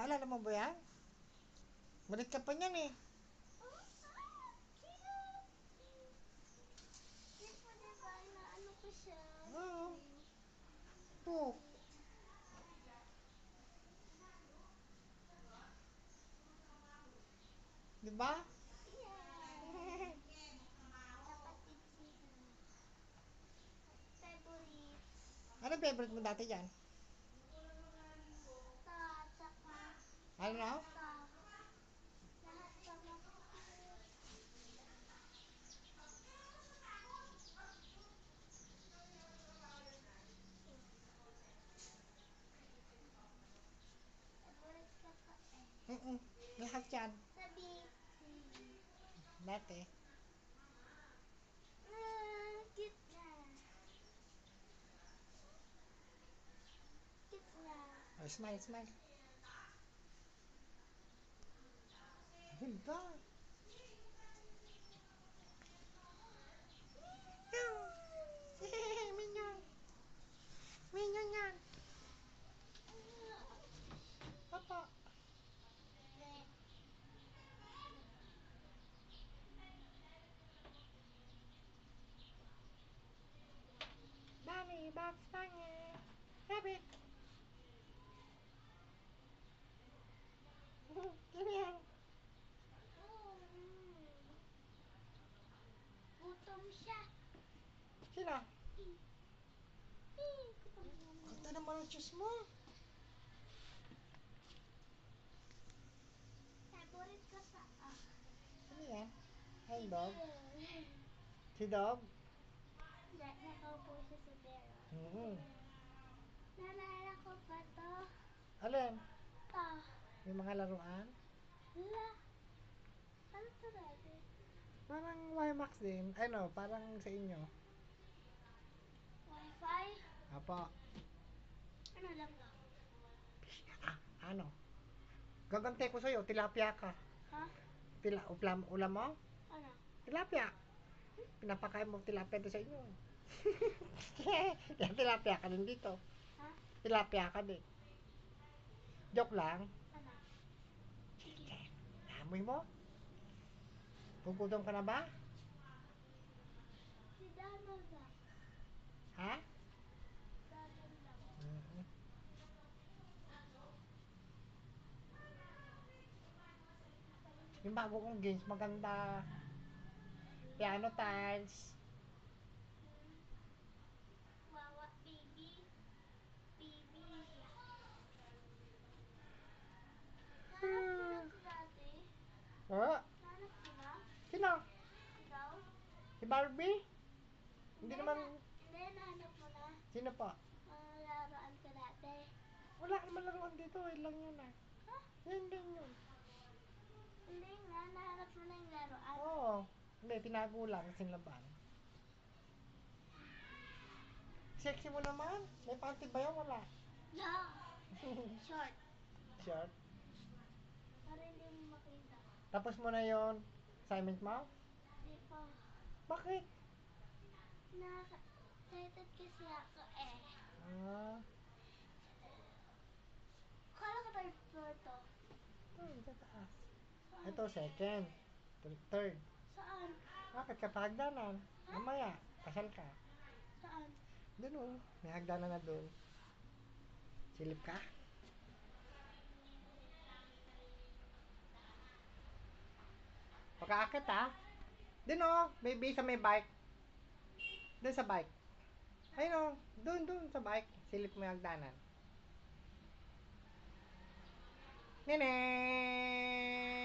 Naalala mo ba yan? Balik ka pa niyan eh. Di po diba, inaano ko siya. Oo. Oh. Di ba? Yeah. Kapatid sila. Favorites. Ano favorite mo dati dyan? Ta, tsaka Ano na? ta. Lahat pa mas favorite ka pa eh. Lahat yan. Sabi, Dati. cute na. Cute na. Oh, smile, smile. Ganda. Minyon. Minyon yan. Papa. Bunny, Bugs Bunny. Rabbit. Sino yan? Gutom siya. Sino? Ganda naman ang juice mo. Favorite ka pa ah. Ano yan? Hi, dog. Si dog? Nakaupo siya sa bero. Naalala ko pa to. Alin? To. May mga laruan? La. Ano to dati? Parang YMAX din. Ano, parang sa inyo. Wi-Fi? Apo. Ano lang to? Ano? Gagante ko sa'yo, tilapia ka. Ha? Ulam mo? Ano? Tilapia. Pinapakain mo tilapia doon sa inyo. Yan, tilapia ka din dito. Ha? Tilapia ka din. Joke lang. Ano? Amoy mo? Gugutom ka na ba? Si Donald Duck. Ha? Donald Duck. Yung bago kong games, maganda. Piano tiles. Wawa baby. Baby. Nahanap mo na ito dati? Oh, Nahanap mo na? sino? Ikaw? Si Barbie? Hindi naman. Hindi, nahanap mo na. Sino pa? Mga laruan ka dati. Wala naman laruan dito. Yun lang yun ah. Ha? Yun din yun. Hindi nga, nahanap mo na yung laruan. Oo. Hindi, tinago lang kasi laban. Sexy mo naman. May panty ba yun? Wala. Yeah. Short. Short. Para hindi mo makita. Tapos mo na yon assignment mo? Di pa. Bakit? Excited kasi ako eh. Ah, Kala ko third floor to. sa taas. Saan? Ito, second. Third. Saan? Bakit ka pa hagdanan? Mamaya, kasal ka. Saan? Doon oh, may hagdanan na doon. Silip ka? Pagkaakit ah. Doon oh, may sa may bike. Doon sa bike. Ayun oh, doon sa bike. Silip mo yung hagdanan. Nene!